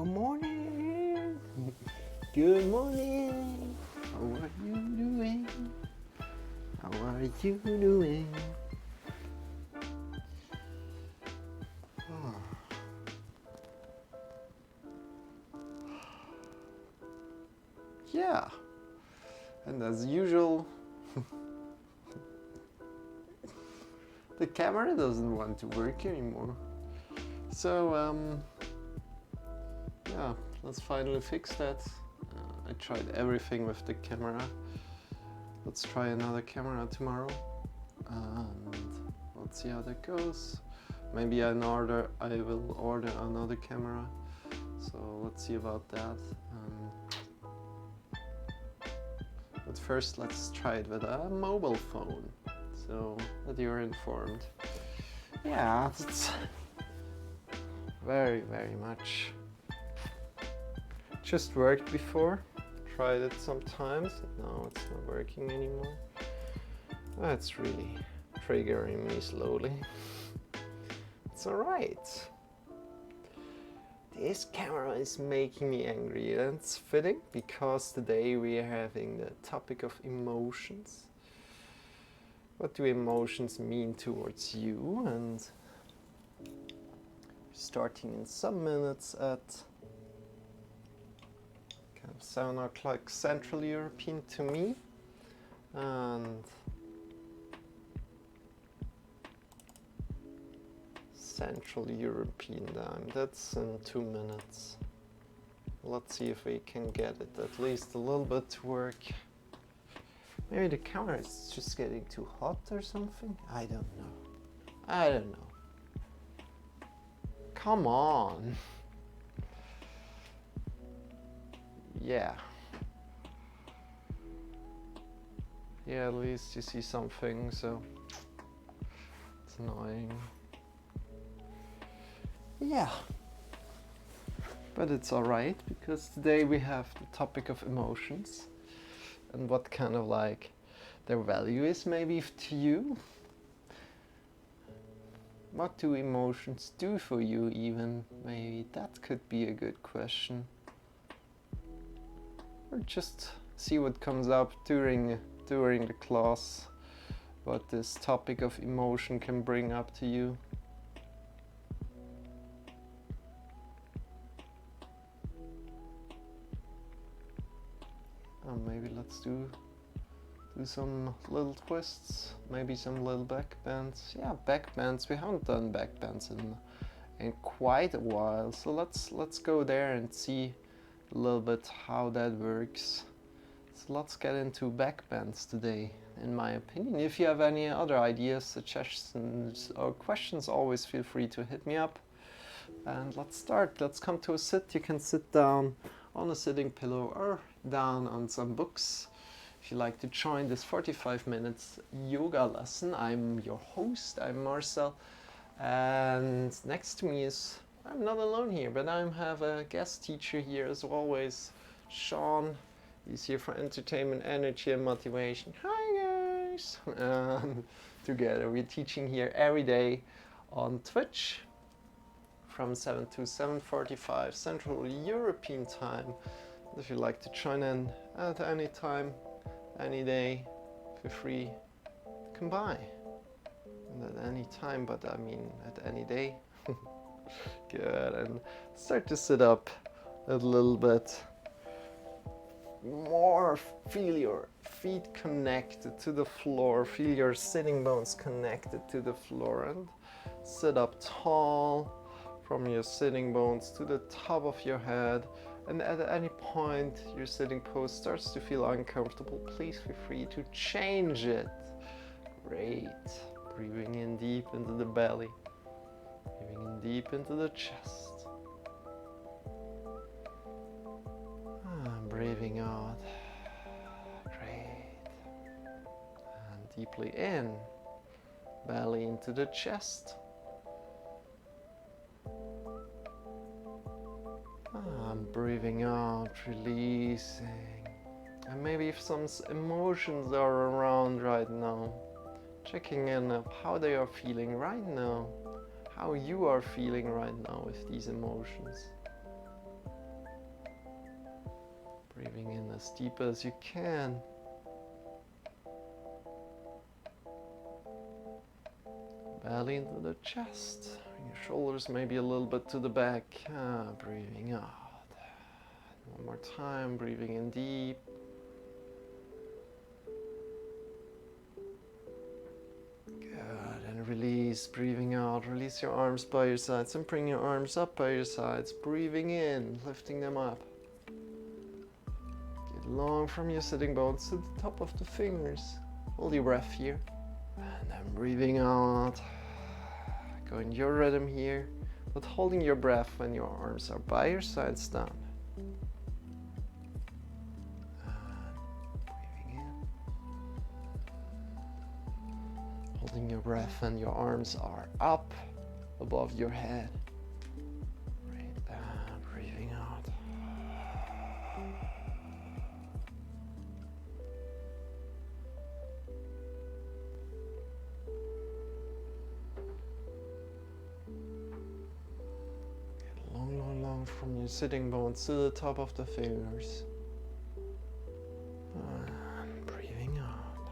Good morning. Good morning. How are you doing? How are you doing? Yeah. And as usual, the camera doesn't want to work anymore. So, yeah, let's finally fix that. I tried everything with the camera. Let's try another camera tomorrow. And let's see how that goes. Maybe I will order another camera. So let's see about that. But first, let's try it with a mobile phone, so that you're informed. Yeah, it's very, very much just worked before. Tried it sometimes. Now it's not working anymore. That's really triggering me slowly. It's alright. This camera is making me angry, and it's fitting because today we are having the topic of emotions. What do emotions mean towards you? And starting in some minutes at kind of sound like Central European to me, and Central European time. That's in 2 minutes. Let's see if we can get it at least a little bit to work. Maybe the camera is just getting too hot or something? I don't know. Come on. Yeah. Yeah, at least you see something, so it's annoying. Yeah, but it's alright because today we have the topic of emotions and what kind of like their value is maybe to you. What do emotions do for you even? Maybe that could be a good question. Or just see what comes up during the class, what this topic of emotion can bring up to you. Maybe let's do some little twists, maybe some little back bends. Yeah, back bends. We haven't done back bends in quite a while, so let's go there and see a little bit how that works. So let's get into back bends today, in my opinion. If you have any other ideas, suggestions, or questions, always feel free to hit me up. And let's start. Let's come to a sit. You can sit down on a sitting pillow or down on some books. If you like to join this 45 minutes yoga lesson, I'm your host, I'm Marcel, and next to me is, I'm not alone here, but I have a guest teacher here as always, Shawn. He's here for entertainment, energy and motivation. Hi guys! Together we're teaching here every day on Twitch from 7 to 7:45 Central European time. If you'd like to join in at any time, any day, feel free to come by. And at any time, but I mean at any day. Good, and start to sit up a little bit more. Feel your feet connected to the floor, feel your sitting bones connected to the floor, and sit up tall from your sitting bones to the top of your head. And at any point your sitting pose starts to feel uncomfortable, please feel free to change it. Great. Breathing in deep into the belly. Breathing in deep into the chest. Breathing out. Great. And deeply in. Belly into the chest. Breathing out, releasing. And maybe if some emotions are around right now, checking in of how they are feeling right now, how you are feeling right now with these emotions. Breathing in as deep as you can. Belly into the chest. Your shoulders maybe a little bit to the back. Breathing out. One more time, breathing in deep. Good, and release, breathing out. Release your arms by your sides and bring your arms up by your sides. Breathing in, lifting them up. Get long from your sitting bones to the top of the fingers. Hold your breath here. And then breathing out. Go in your rhythm here, but holding your breath when your arms are by your sides down. Breathing in. Holding your breath when your arms are up above your head. Breathe down, breathing out. Long from your sitting bones to the top of the fingers. And breathing out.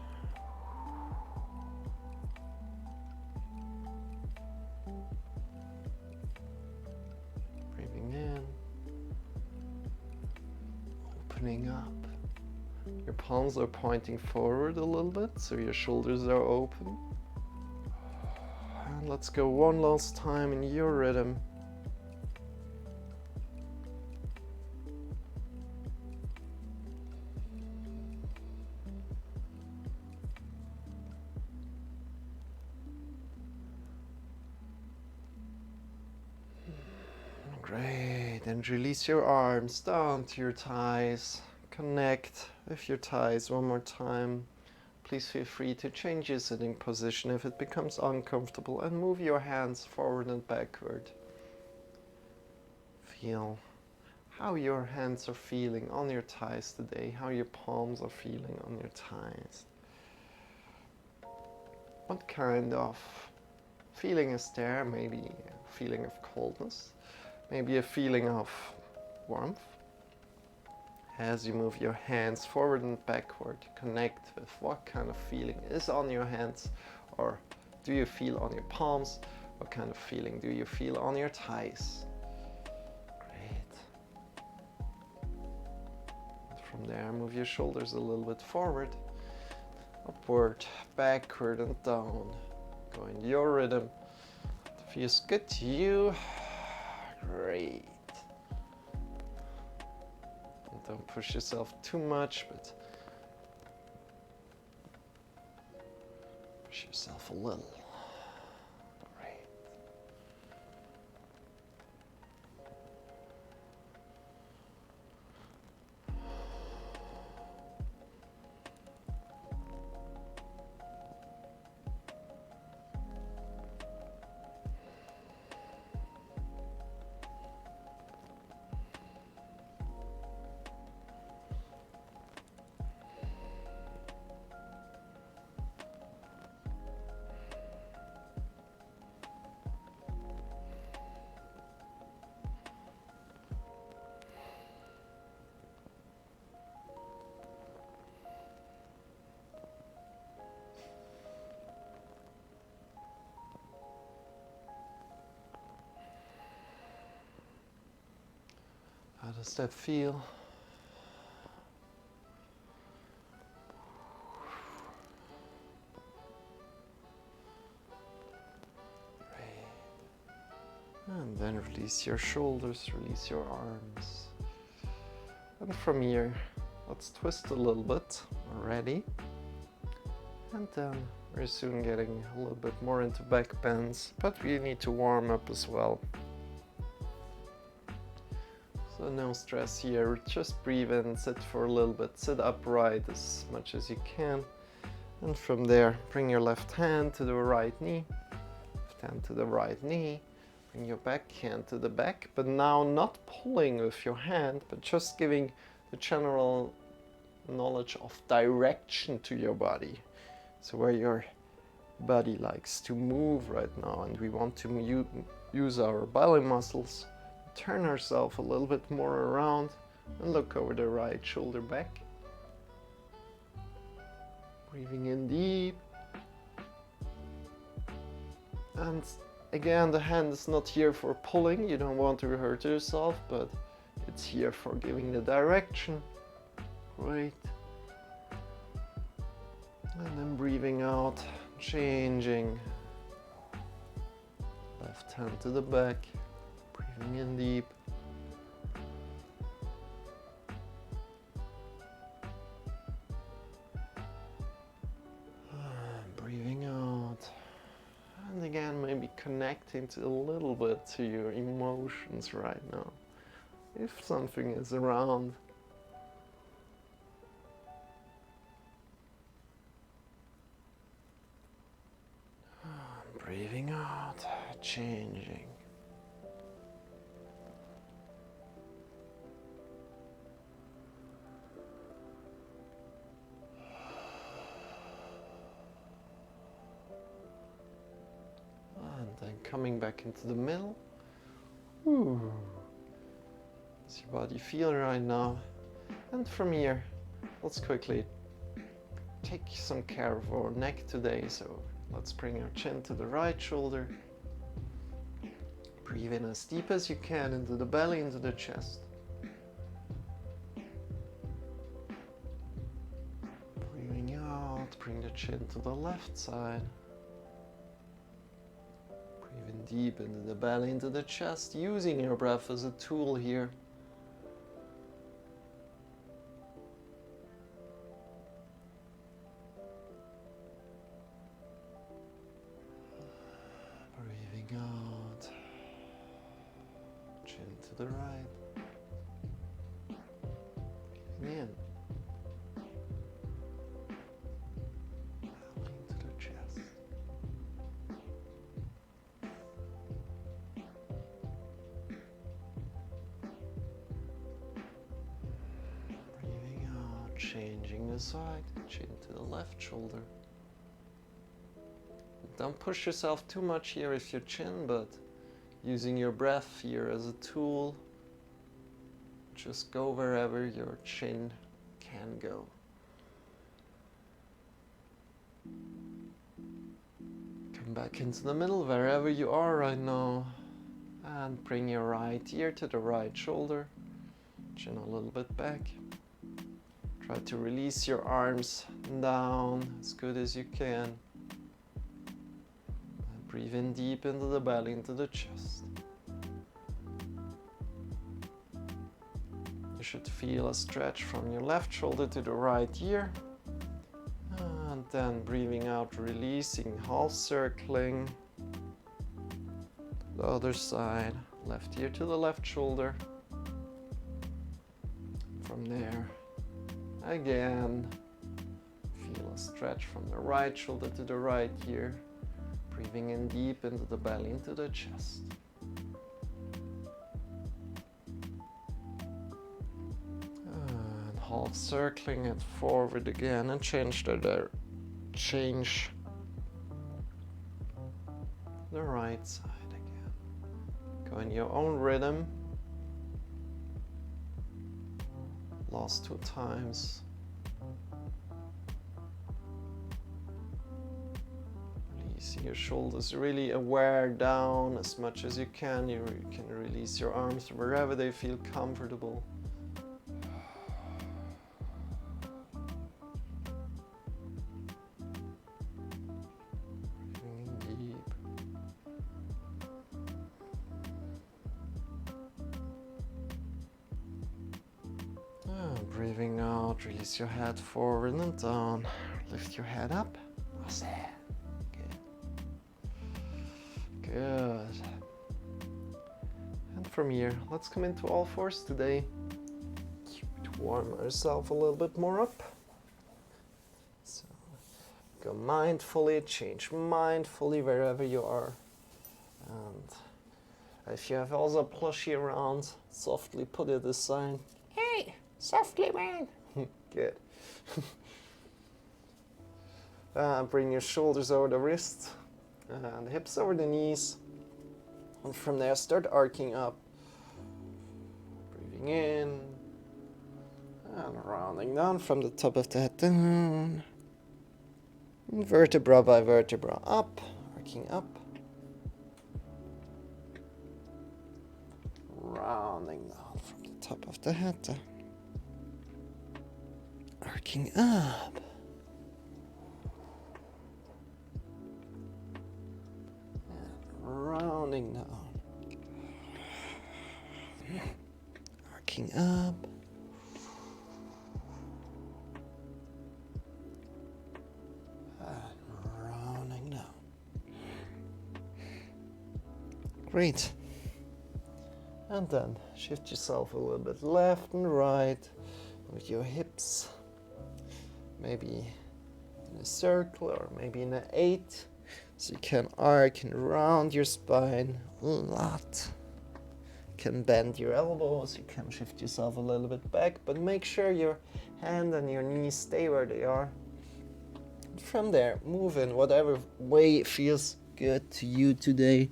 Breathing in. Opening up. Your palms are pointing forward a little bit, so your shoulders are open. And let's go one last time in your rhythm. Great, and release your arms down to your thighs. Connect with your thighs one more time. Please feel free to change your sitting position if it becomes uncomfortable and move your hands forward and backward. Feel how your hands are feeling on your thighs today, how your palms are feeling on your thighs. What kind of feeling is there? Maybe a feeling of coldness. Maybe a feeling of warmth. As you move your hands forward and backward, connect with what kind of feeling is on your hands, or do you feel on your palms? What kind of feeling do you feel on your thighs? Great. And from there, move your shoulders a little bit forward, upward, backward, and down. Go in your rhythm. It feels good to you. Great. And don't push yourself too much, but push yourself a little. Great. How does that feel? Great. And then release your shoulders, release your arms. And from here, let's twist a little bit already. And then we're soon getting a little bit more into back bends, but we need to warm up as well. So no stress here, just breathe in, sit for a little bit, sit upright as much as you can. And from there, bring your left hand to the right knee, left hand to the right knee, bring your back hand to the back, but now not pulling with your hand, but just giving the general knowledge of direction to your body. So where your body likes to move right now, and we want to use our belly muscles, turn ourselves a little bit more around, And look over the right shoulder back. Breathing in deep. And again, the hand is not here for pulling. You don't want to hurt yourself, but it's here for giving the direction. Great. And then breathing out, changing. Left hand to the back. Breathing in deep. Breathing out. And again, maybe connecting to a little bit to your emotions right now. If something is around. Breathing out, changing. And then coming back into the middle. Ooh. How's your body feel right now? And from here, let's quickly take some care of our neck today. So let's bring our chin to the right shoulder. Breathe in as deep as you can into the belly, into the chest. Breathing out, bring the chin to the left side. Breathing deep into the belly, into the chest, using your breath as a tool here. Breathing out, chin to the right. Breathing in. Belly into the chest. Breathing out, changing the side, chin to the left shoulder. Don't push yourself too much here with your chin, but using your breath here as a tool, just go wherever your chin can go. Come back into the middle, wherever you are right now, and bring your right ear to the right shoulder, chin a little bit back. Try to release your arms down as good as you can. Breathe in deep into the belly, into the chest. You should feel a stretch from your left shoulder to the right ear. And then breathing out, releasing, half circling. The other side, left ear to the left shoulder. From there, again, feel a stretch from the right shoulder to the right ear. Breathing in deep into the belly, into the chest. And half circling it forward again and change the right side again. Go in your own rhythm. Last 2 times. Releasing your shoulders, really aware down as much as you can. You can release your arms wherever they feel comfortable. Breathing deep. Breathing out, release your head forward and down. Lift your head up. Awesome. Good. And from here, let's come into all fours today to warm ourselves a little bit more up. So go mindfully, change mindfully wherever you are. And if you have also a plushie around, softly put it aside. Hey, softly, man. Good. Bring your shoulders over the wrists. And the hips over the knees, and from there start arcing up. Breathing in, And rounding down from the top of the head down. Vertebra by vertebra up, arcing up. Rounding down from the top of the head down. Arcing up. And rounding down. Arcing up. Great. And then shift yourself a little bit left and right with your hips. Maybe in a circle or maybe in an 8. So you can arc and round your spine a lot. You can bend your elbows, you can shift yourself a little bit back, but make sure your hand and your knees stay where they are. From there, move in whatever way feels good to you today.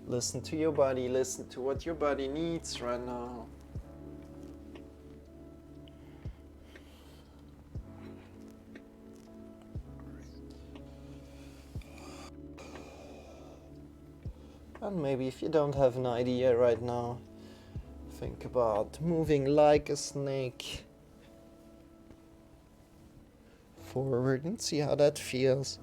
Listen to your body, listen to what your body needs right now. And maybe if you don't have an idea right now, think about moving like a snake forward and see how that feels.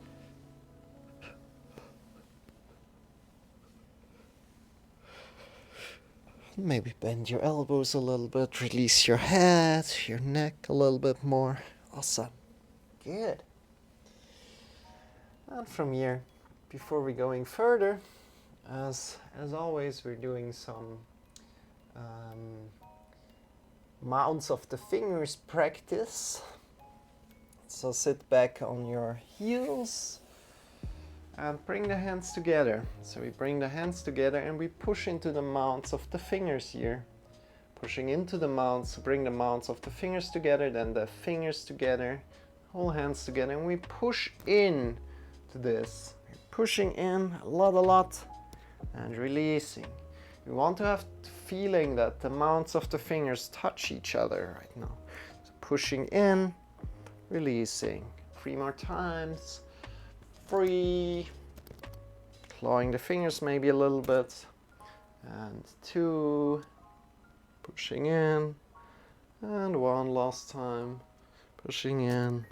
Maybe bend your elbows a little bit, release your head, your neck a little bit more. Awesome. Good. And from here, before we're going further, as always, we're doing some mounts of the fingers practice. So sit back on your heels and bring the hands together. So we bring the hands together and we push into the mounts of the fingers here. Pushing into the mounts, bring the mounts of the fingers together, then the fingers together, whole hands together, and we push in to this. Pushing in a lot, and releasing. You want to have the feeling that the mounts of the fingers touch each other right now. So pushing in, releasing. 3 more times. 3. Clawing the fingers maybe a little bit. And 2. Pushing in. And 1 last time. Pushing in.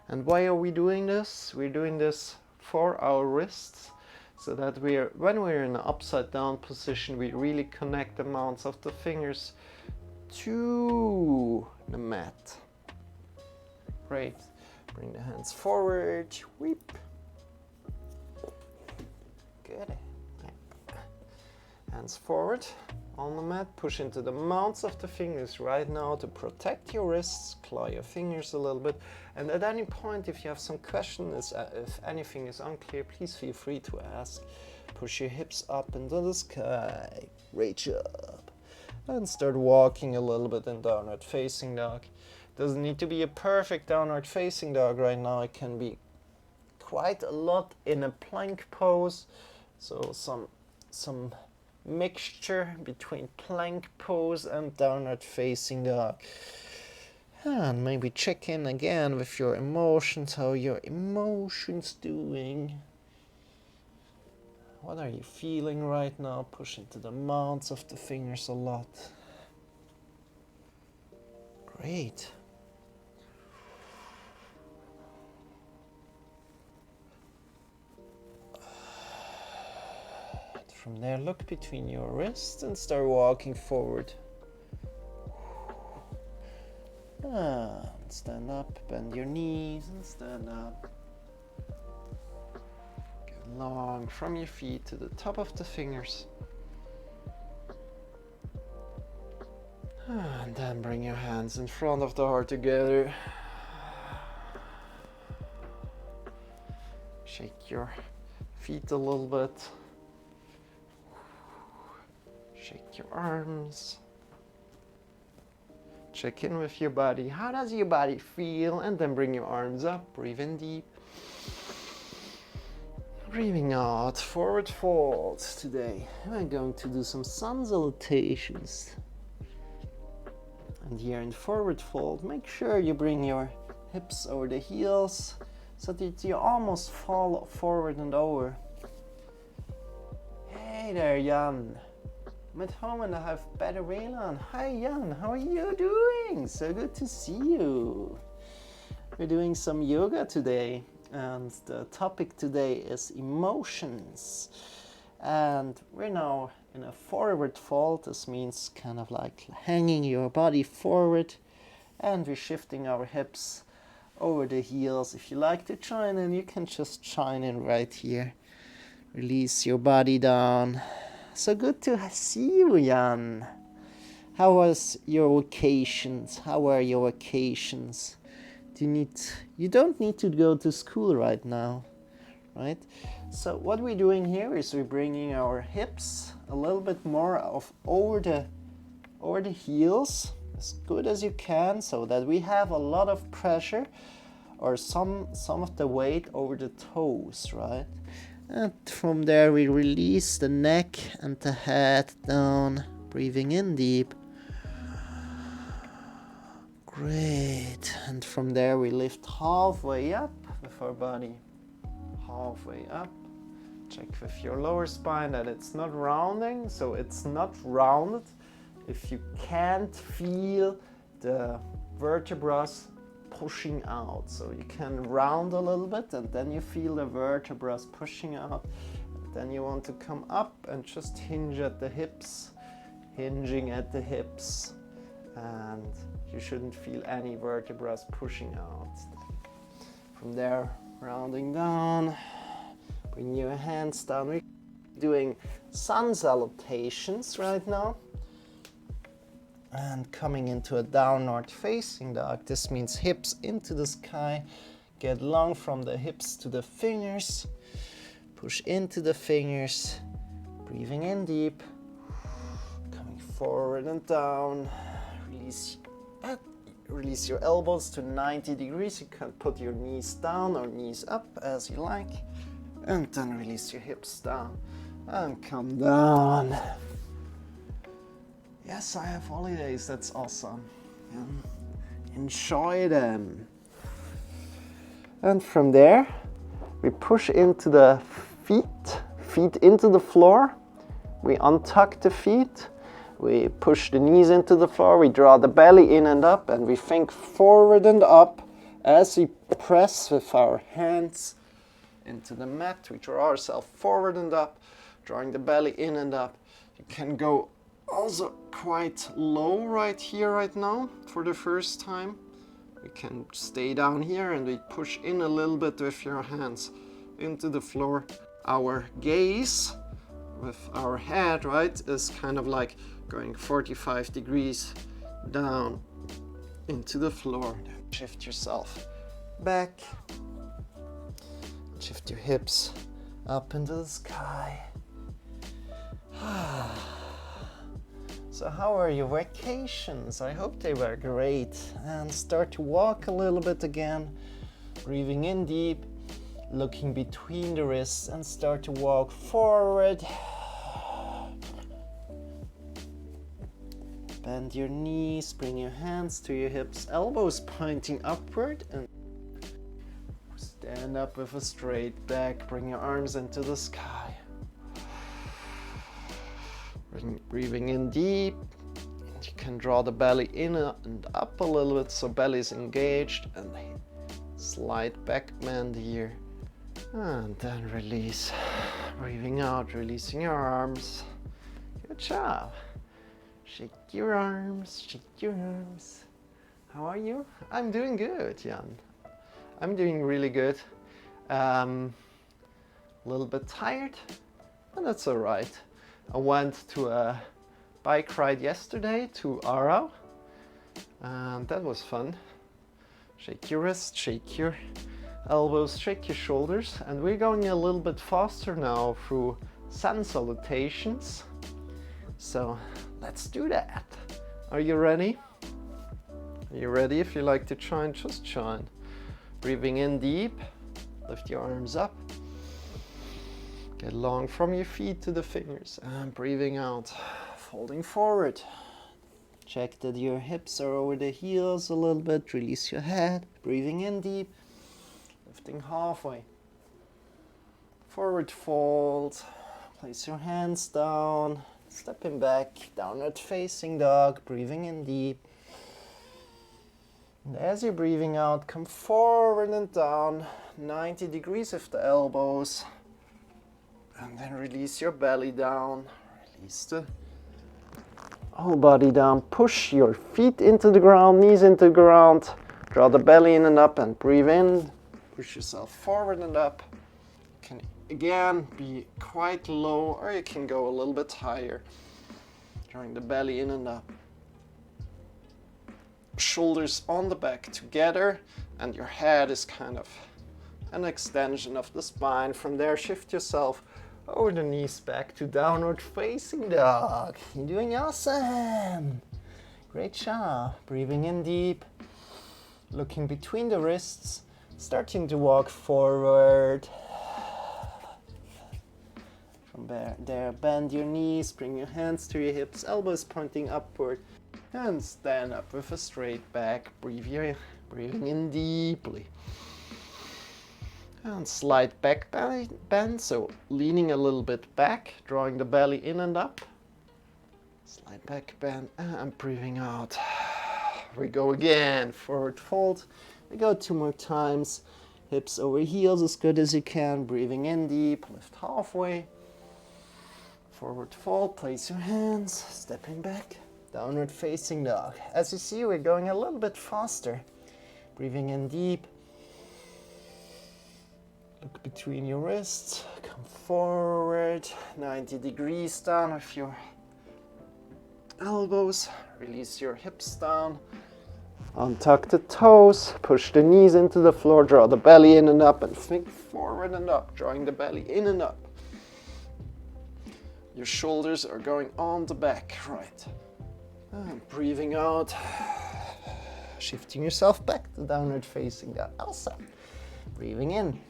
And why are we doing this? We're doing this for our wrists, so that when we're in an upside down position, we really connect the mounts of the fingers to the mat. Great. Bring the hands forward. Weep. Good. Hands forward on the mat. Push into the mounts of the fingers right now to protect your wrists. Claw your fingers a little bit. And at any point, if you have some questions, if anything is unclear, please feel free to ask. Push your hips up into the sky. Reach up. And start walking a little bit in downward facing dog. Doesn't need to be a perfect downward facing dog right now. It can be quite a lot in a plank pose. So some mixture between plank pose and downward facing dog. And maybe check in again with your emotions. How are your emotions doing? What are you feeling right now? Push into the mounts of the fingers a lot. Great. From there, look between your wrists and start walking forward. And stand up, bend your knees and stand up. Get long from your feet to the top of the fingers. And then bring your hands in front of the heart together. Shake your feet a little bit. Shake your arms. Check in with your body. How does your body feel? And then bring your arms up. Breathe in deep. Breathing out. Forward fold today. We're going to do some sun salutations. And here in forward fold, make sure you bring your hips over the heels so that you almost fall forward and over. Hey there, Jan. I'm at home and I have better rail on. Hi, Jan. How are you doing? So good to see you. We're doing some yoga today, and the topic today is emotions. And we're now in a forward fold. This means kind of like hanging your body forward, and we're shifting our hips over the heels. If you like to join in, you can just join in right here. Release your body down. So good to see you, Jan. How was your vacations? How were your vacations? You don't need to go to school right now, right? So what we're doing here is we're bringing our hips a little bit more over the heels, as good as you can, so that we have a lot of pressure or some of the weight over the toes, right? And from there we release the neck and the head down, breathing in deep. Great. And from there we lift halfway up with our body. Halfway up. Check with your lower spine that it's not rounding, so it's not rounded if you can't feel the vertebrae pushing out. So you can round a little bit and then you feel the vertebrae pushing out. Then you want to come up and just hinge at the hips, hinging at the hips, and you shouldn't feel any vertebrae pushing out. From there, rounding down, bring your hands down. We're doing sun salutations right now. And coming into a downward facing dog. This means hips into the sky. Get long from the hips to the fingers. Push into the fingers. Breathing in deep. Coming forward and down. Release your elbows to 90 degrees. You can put your knees down or knees up as you like. And then release your hips down. And come down. Yes, I have holidays. That's awesome. Enjoy them. And from there, we push into the feet into the floor. We untuck the feet. We push the knees into the floor. We draw the belly in and up, and we think forward and up as we press with our hands into the mat. We draw ourselves forward and up, drawing the belly in and up. You can go also quite low right here right now for the first time. We can stay down here and we push in a little bit with your hands into the floor. Our gaze with our head, right, is kind of like going 45 degrees down into the floor. Shift yourself back. Shift your hips up into the sky. So how are your vacations? I hope they were great. And start to walk a little bit again. Breathing in deep, looking between the wrists, and start to walk forward. Bend your knees, bring your hands to your hips, elbows pointing upward, and stand up with a straight back. Bring your arms into the sky. Breathing in deep. You can draw the belly in and up a little bit so belly is engaged, and slight back bend here. And then release. Breathing out, releasing your arms. Good job. Shake your arms, shake your arms. How are you? I'm doing good, Jan. I'm doing really good. A little bit tired, but that's all right. I went to a bike ride yesterday to Aarau, and that was fun. Shake your wrists, shake your elbows, shake your shoulders, and we're going a little bit faster now through sun salutations. So let's do that. Are you ready? Are you ready? If you like to join, just join. Breathing in deep, lift your arms up. Get long from your feet to the fingers, and breathing out, folding forward. Check that your hips are over the heels a little bit. Release your head. Breathing in deep. Lifting halfway. Forward fold. Place your hands down. Stepping back. Downward facing dog. Breathing in deep. And as you're breathing out, come forward and down. 90 degrees with the elbows. And then release your belly down. Release the whole body down. Push your feet into the ground, knees into the ground. Draw the belly in and up and breathe in. Push yourself forward and up. You can again be quite low, or you can go a little bit higher. Drawing the belly in and up. Shoulders on the back together, and your head is kind of an extension of the spine. From there, shift yourself over the knees back to downward facing dog. You're doing awesome. Great job. Breathing in deep. Looking between the wrists. Starting to walk forward. From there, bend your knees. Bring your hands to your hips. Elbows pointing upward. And stand up with a straight back. Breathing in deeply. And slight back bend, so leaning a little bit back, drawing the belly in and up. Slight back bend, and breathing out. We go again, forward fold. We go 2 more times. Hips over heels as good as you can. Breathing in deep, lift halfway. Forward fold, place your hands, stepping back. Downward facing dog. As you see, we're going a little bit faster. Breathing in deep. Look between your wrists, come forward, 90 degrees down with your elbows, release your hips down, untuck the toes, push the knees into the floor, draw the belly in and up, and think forward and up, drawing the belly in and up. Your shoulders are going on the back, right. And breathing out, shifting yourself back to downward facing dog. Awesome. Breathing in.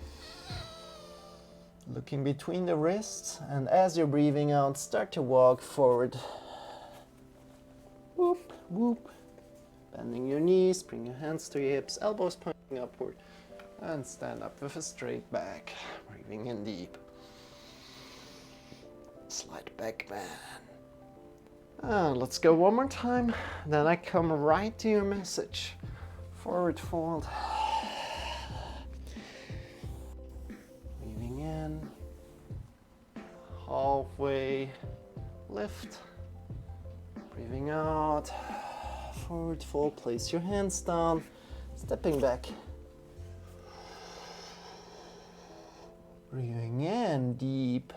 Looking between the wrists, and as you're breathing out, start to walk forward. Whoop, whoop. Bending your knees, bring your hands to your hips, elbows pointing upward, and stand up with a straight back. Breathing in deep. Slight back bend. Let's go one more time, then I come right to your message. Forward fold. Halfway lift, breathing out, forward fold, place your hands down, stepping back, breathing in deep,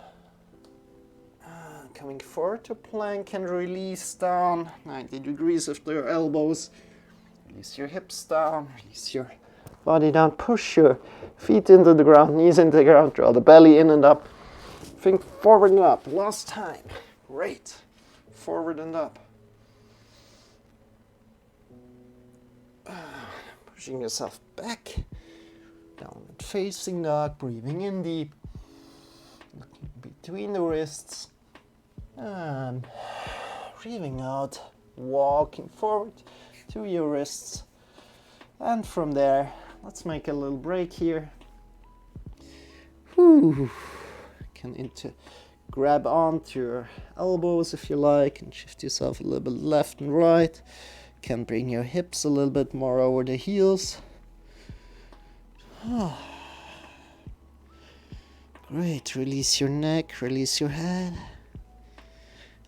coming forward to plank and release down, 90 degrees with your elbows, release your hips down, release your body down, push your feet into the ground, knees into the ground, draw the belly in and up. Think forward and up. Last time. Great. Forward and up. Pushing yourself back. Downward facing dog. Breathing in deep. Looking between the wrists. And breathing out. Walking forward to your wrists. And from there, let's make a little break here. Whew. Can grab onto your elbows if you like and shift yourself a little bit left and right. Can bring your hips a little bit more over the heels. Great, release your neck, release your head.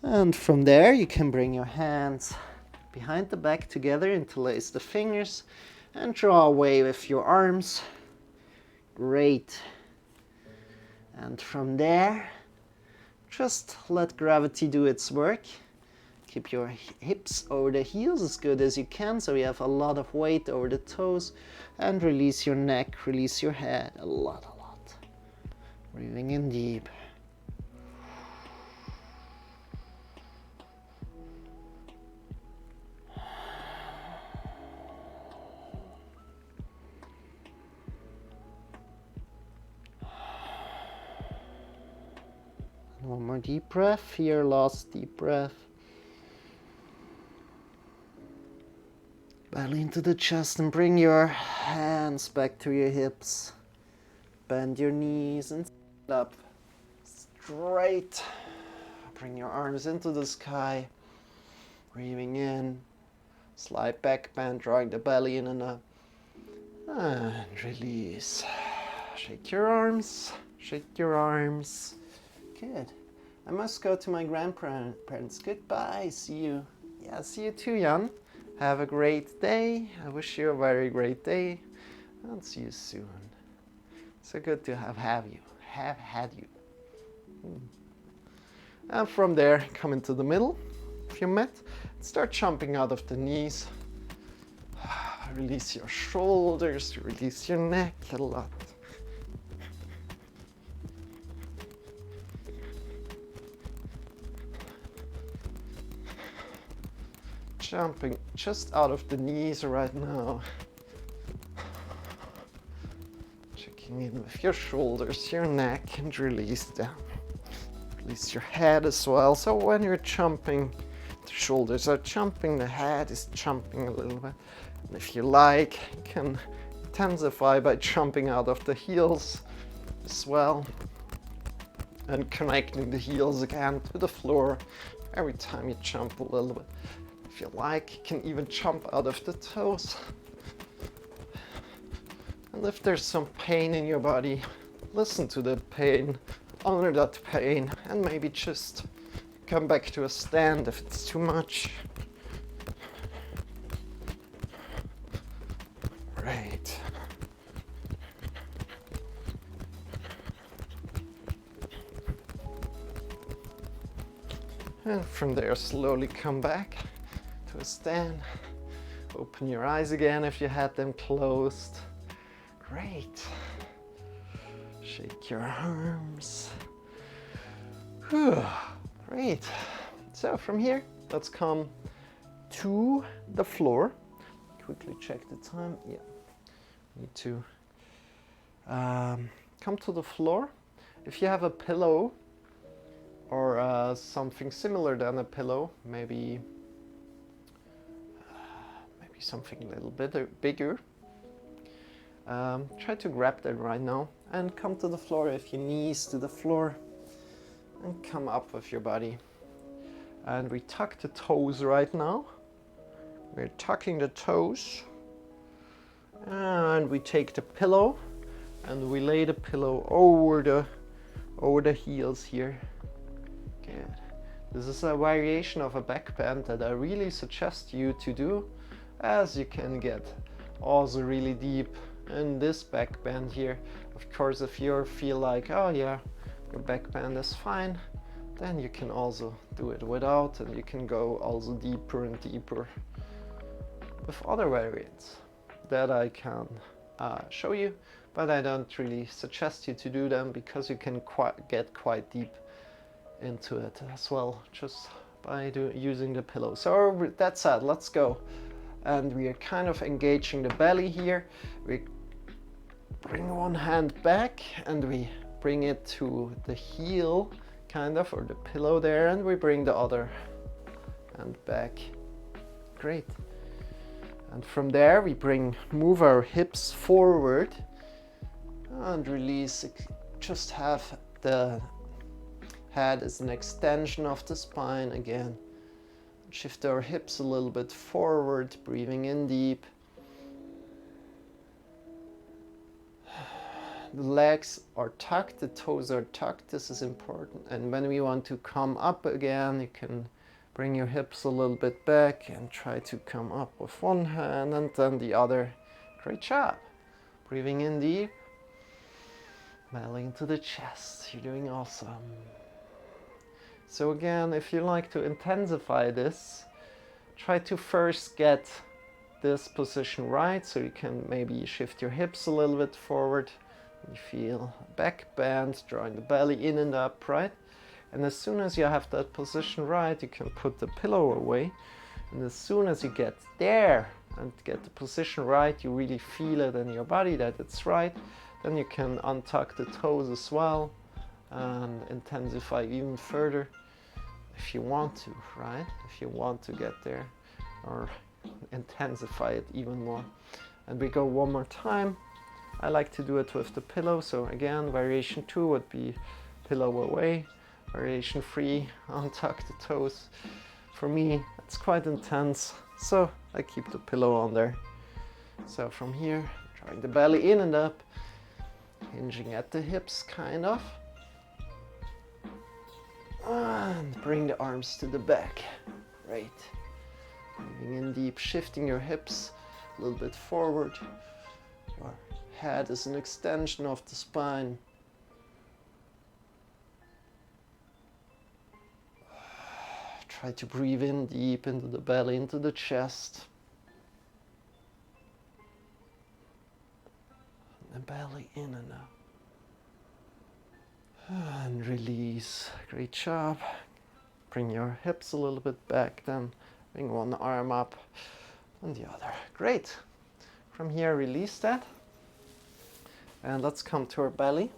And from there you can bring your hands behind the back together, interlace the fingers and draw away with your arms. Great. And from there, just let gravity do its work. Keep your hips over the heels as good as you can, so you have a lot of weight over the toes. And release your neck, release your head, a lot. Breathing in deep. One more deep breath here, last deep breath. Belly into the chest and bring your hands back to your hips. Bend your knees and stand up straight. Bring your arms into the sky. Breathing in. Slight back bend, drawing the belly in and up. And release. Shake your arms. Shake your arms. Good. I must go to my grandparents. Goodbye. See you. Yeah, see you too, Jan. Have a great day. I wish you a very great day. I'll see you soon. So good to have had you. And from there, come into the middle. If you met, start jumping out of the knees. Release your shoulders, release your neck a lot. Jumping just out of the knees right now. Checking in with your shoulders, your neck, and release down. Release your head as well. So when you're jumping, the shoulders are jumping, the head is jumping a little bit. And if you like, you can intensify by jumping out of the heels as well. And connecting the heels again to the floor every time you jump a little bit. If you like, you can even jump out of the toes. And if there's some pain in your body, listen to the pain, honor that pain, and maybe just come back to a stand if it's too much. Great. And from there, slowly come back to a stand. Open your eyes again if you had them closed. Great. Shake your arms. Whew. Great. So from here, let's come to the floor. Quickly check the time. Yeah. Need to come to the floor. If you have a pillow or something similar than a pillow, maybe something a little bit bigger. Try to grab that right now and come to the floor if your knees to the floor and come up with your body. And we tuck the toes right now. We're tucking the toes and we take the pillow and we lay the pillow over the heels here. Good. This is a variation of a back bend that I really suggest you to do, as you can get also really deep in this back bend here. Of course, if you feel like, oh yeah, your back bend is fine, then you can also do it without, and you can go also deeper and deeper with other variants that I can show you, but I don't really suggest you to do them because you can get quite deep into it as well just by using the pillow. So that said, let's go. And we are kind of engaging the belly here. We bring one hand back and we bring it to the heel, kind of, or the pillow there, and we bring the other hand back. Great. And from there we move our hips forward and release. Just have the head as an extension of the spine again. Shift our hips a little bit forward, breathing in deep. The legs are tucked, the toes are tucked, this is important. And when we want to come up again, you can bring your hips a little bit back and try to come up with one hand and then the other. Great job. Breathing in deep. Belly into the chest. You're doing awesome. So again, if you like to intensify this, try to first get this position right, so you can maybe shift your hips a little bit forward. You feel back bend, drawing the belly in and up, right? And as soon as you have that position right, you can put the pillow away. And as soon as you get there and get the position right, you really feel it in your body that it's right, then you can untuck the toes as well and intensify even further if you want to, right? If you want to get there, or intensify it even more. And we go one more time. I like to do it with the pillow. So again, variation 2 would be pillow away. Variation 3, untuck the toes. For me, it's quite intense, so I keep the pillow on there. So from here, drawing the belly in and up, hinging at the hips, kind of. And bring the arms to the back. Great. Breathing in deep, shifting your hips a little bit forward. Your head is an extension of the spine. Try to breathe in deep into the belly, into the chest. And the belly in and up. And release. Great job. Bring your hips a little bit back then. Bring one arm up and the other. Great. From here, release that. And let's come to our belly.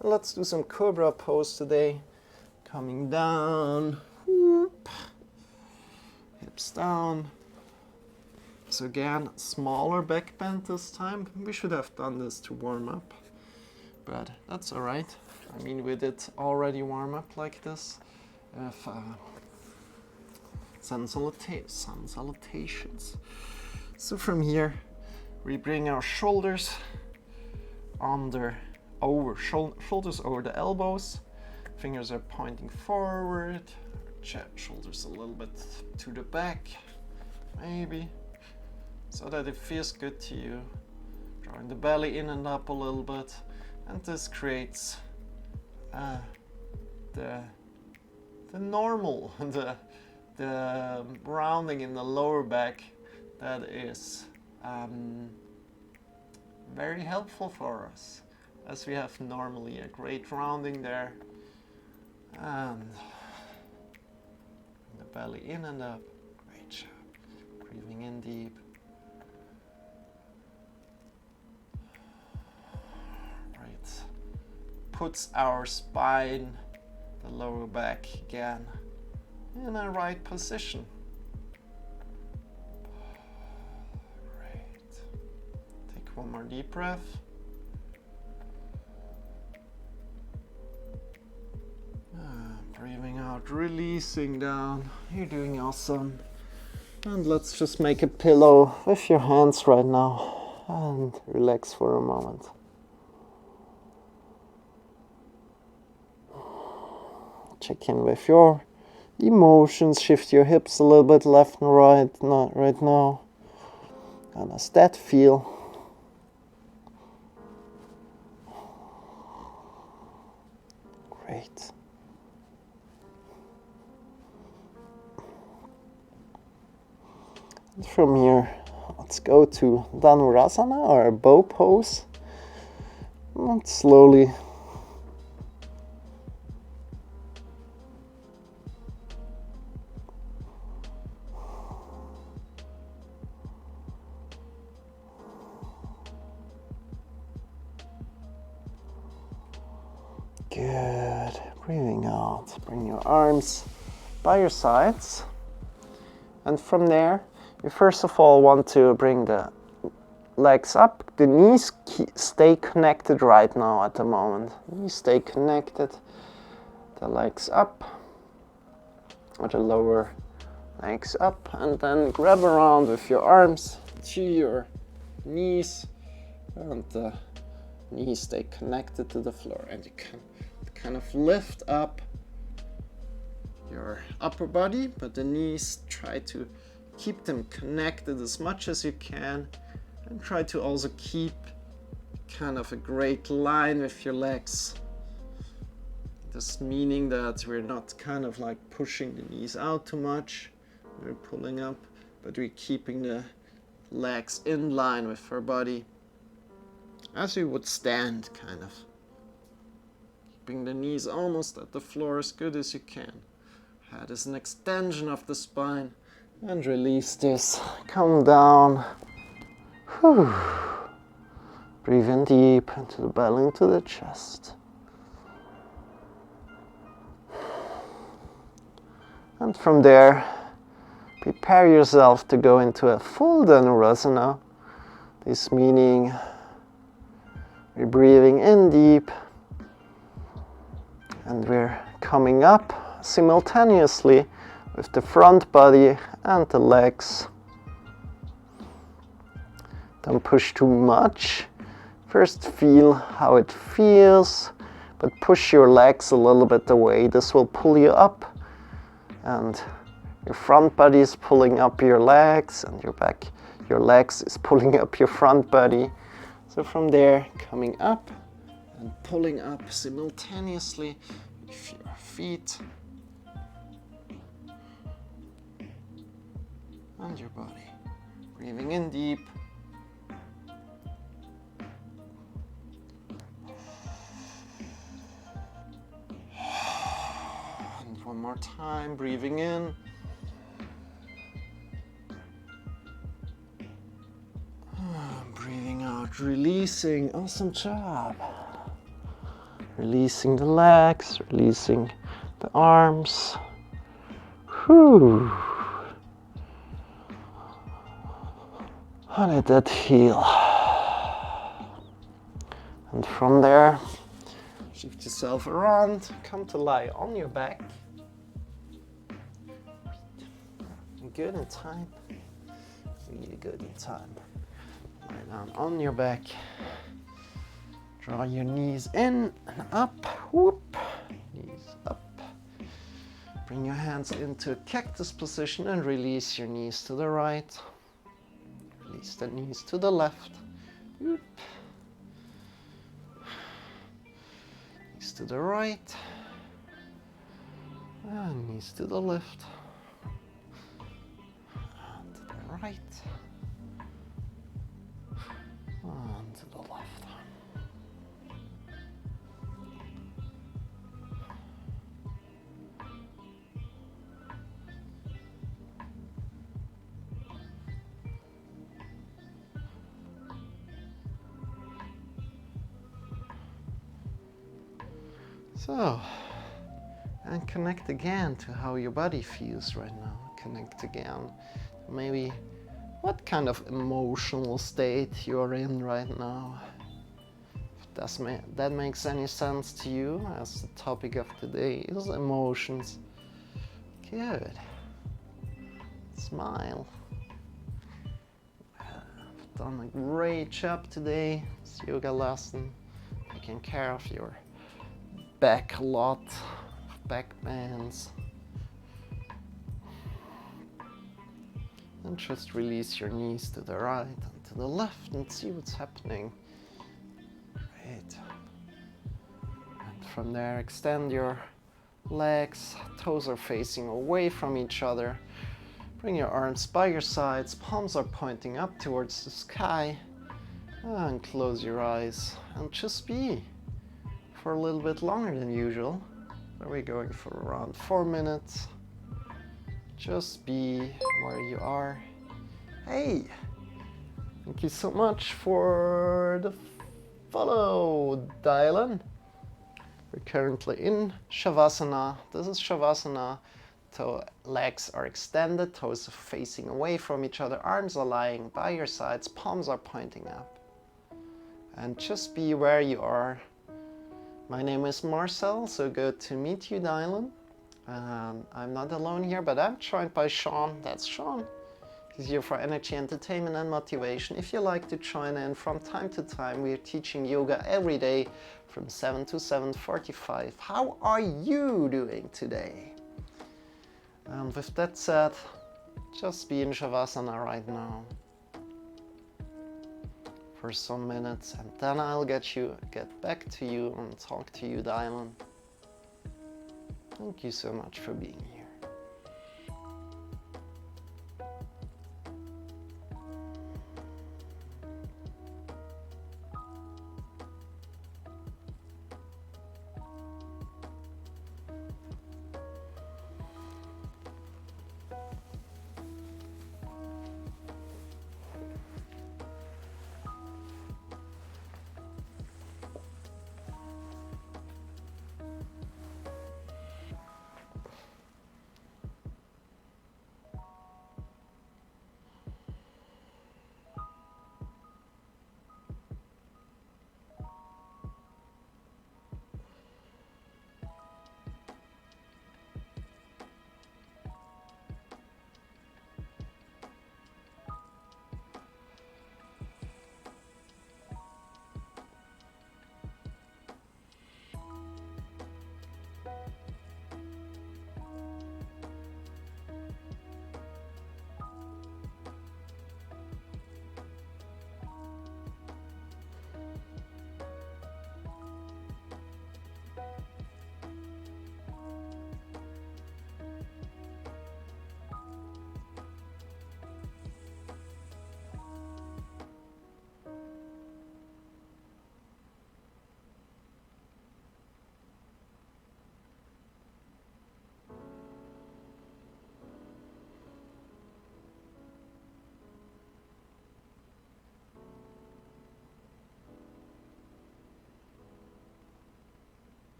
And let's do some cobra pose today. Coming down. Whoop. Hips down. So again, smaller back bend this time. We should have done this to warm up, but that's all right. I mean, we did already warm up like this. Sun salutations. So from here, we bring our shoulders shoulders over the elbows. Fingers are pointing forward. Shoulders a little bit to the back, maybe, so that it feels good to you. Drawing the belly in and up a little bit, and this creates the normal, the rounding in the lower back that is very helpful for us, as we have normally a great rounding there. And the belly in and up. Great job. Breathing in deep. Right. Puts our spine, the lower back again, in a right position. Great. Take one more deep breath. Breathing out, releasing down. You're doing awesome. And let's just make a pillow with your hands right now and relax for a moment. Check in with your emotions. Shift your hips a little bit left and right. Not right now. How does that feel? Great. From here, let's go to Dhanurasana, or a bow pose. And slowly good. Breathing out. Bring your arms by your sides. And from there, you first of all want to bring the legs up. The knees stay connected right now at the moment. Knees stay connected. The legs up. Or the lower legs up. And then grab around with your arms to your knees. And the knees stay connected to the floor. And you can kind of lift up your upper body, but the knees, try to keep them connected as much as you can, and try to also keep kind of a great line with your legs. This meaning that we're not kind of like pushing the knees out too much, we're pulling up, but we're keeping the legs in line with our body as we would stand, kind of. Keeping the knees almost at the floor as good as you can. Head is an extension of the spine. And release this. Come down. Whew. Breathe in deep into the belly, into the chest. And from there, prepare yourself to go into a full Dhanurasana. This meaning we're breathing in deep and we're coming up simultaneously with the front body and the legs. Don't push too much. First feel how it feels, but push your legs a little bit away. This will pull you up, and your front body is pulling up your legs, and your legs is pulling up your front body. So from there, coming up and pulling up simultaneously with your feet and your body. Breathing in deep. And one more time, breathing in. Breathing out, releasing. Awesome job. Releasing the legs, releasing the arms. Whew. How did that feel? And from there, shift yourself around, come to lie on your back. Good in time. Really good in time. Lie down on your back. Draw your knees in and up. Whoop. Knees up. Bring your hands into a cactus position and release your knees to the right. Release the knees to the left. Whoop. Knees to the right. And knees to the left. And to the right. And to the left. So, and connect again to how your body feels right now. Connect again. Maybe what kind of emotional state you're in right now. If that makes any sense to you, as the topic of today is emotions. Good. Smile. I've done a great job today. This yoga lesson. Taking care of your back a lot, back bends. And just release your knees to the right and to the left and see what's happening. Great. And from there, extend your legs. Toes are facing away from each other. Bring your arms by your sides. Palms are pointing up towards the sky. And close your eyes and just be for a little bit longer than usual. We're going for around 4 minutes. Just be where you are. Hey, thank you so much for the follow, Dylan. We're currently in Shavasana. This is Shavasana. Legs are extended, toes are facing away from each other, arms are lying by your sides, palms are pointing up. And just be where you are. My name is Marcel, so good to meet you, Dylan. I'm not alone here, but I'm joined by Shawn. That's Shawn. He's here for energy, entertainment, and motivation. If you like to join in, from time to time, we're teaching yoga every day from 7 to 7:45. How are you doing today? And with that said, just be in Shavasana right now for some minutes, and then I'll get back to you and talk to you, Dylan. Thank you so much for being here.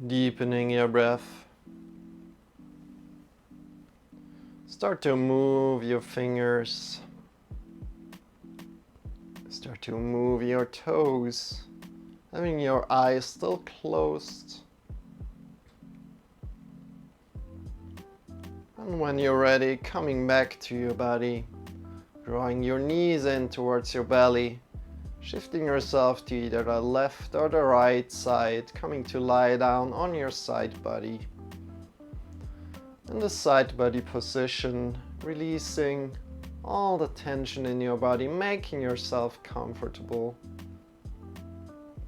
Deepening your breath. Start to move your fingers. Start to move your toes, having your eyes still closed. And when you're ready, coming back to your body, drawing your knees in towards your belly, shifting yourself to either the left or the right side, coming to lie down on your side body. In the side body position, releasing all the tension in your body, making yourself comfortable.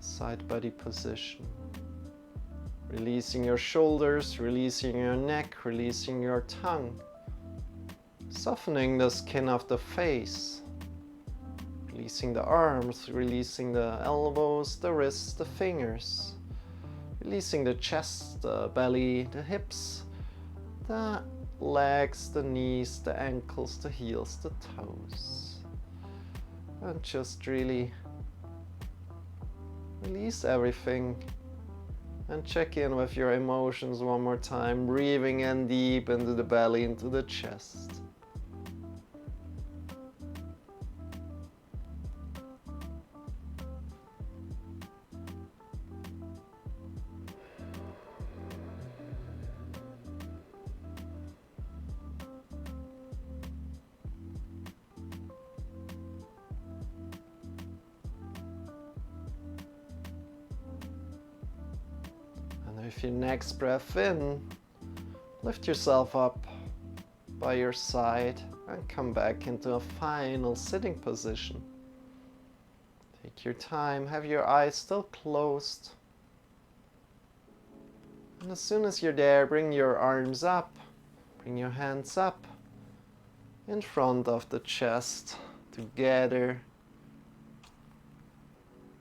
Side body position. Releasing your shoulders, releasing your neck, releasing your tongue. Softening the skin of the face. Releasing the arms, releasing the elbows, the wrists, the fingers. Releasing the chest, the belly, the hips, the legs, the knees, the ankles, the heels, the toes. And just really release everything and check in with your emotions one more time, breathing in deep into the belly, into the chest. With your next breath in, lift yourself up by your side and come back into a final sitting position. Take your time, have your eyes still closed. And as soon as you're there, bring your arms up, bring your hands up in front of the chest, together,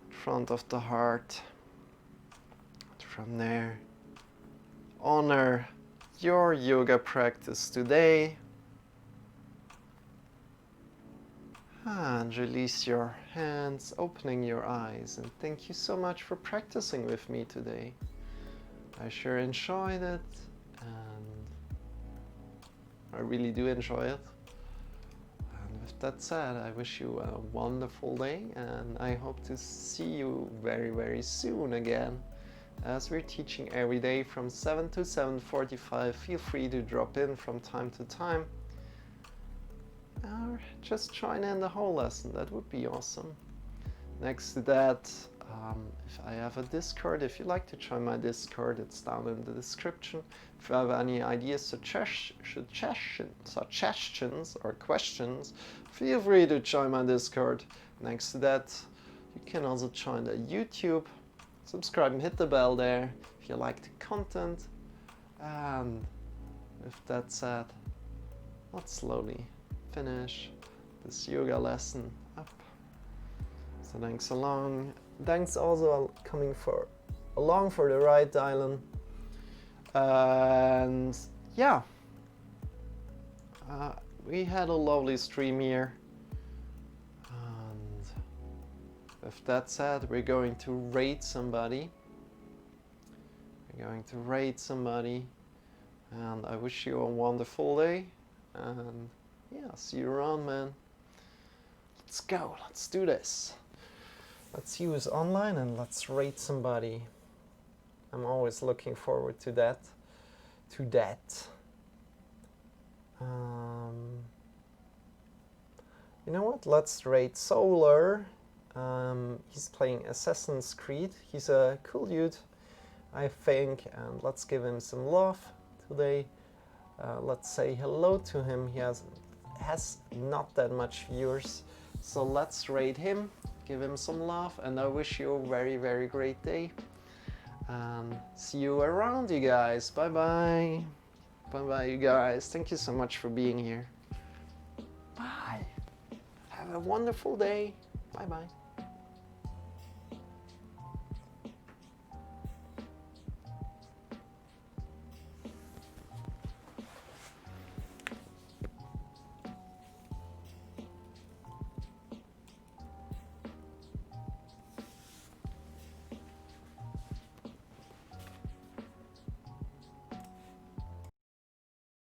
in front of the heart. From there, honor your yoga practice today and release your hands, opening your eyes. And thank you so much for practicing with me today. I sure enjoyed it, and I really do enjoy it. And with that said, I wish you a wonderful day, and I hope to see you very, very soon again. As we're teaching every day from 7 to 7:45, feel free to drop in from time to time. Or just join in the whole lesson, that would be awesome. Next to that, if I have a Discord, if you'd like to join my Discord, it's down in the description. If you have any ideas, suggestions or questions, feel free to join my Discord. Next to that, you can also join the YouTube. Subscribe and hit the bell there if you like the content. And with that said, let's slowly finish this yoga lesson up. So thanks also coming along for the ride, Dylan. And yeah, we had a lovely stream here. With that said, we're going to rate somebody. And I wish you a wonderful day. And yeah, see you around, man. Let's go, let's do this. Let's use online and let's rate somebody. I'm always looking forward to that. You know what? Let's rate Solar. He's playing Assassin's Creed. He's a cool dude, I think, and let's give him some love today. Let's say hello to him. He has not that much viewers, so let's rate him, give him some love, and I wish you a very, very great day. See you around, you guys. Bye bye. Bye bye, you guys. Thank you so much for being here. Bye. Have a wonderful day. Bye bye.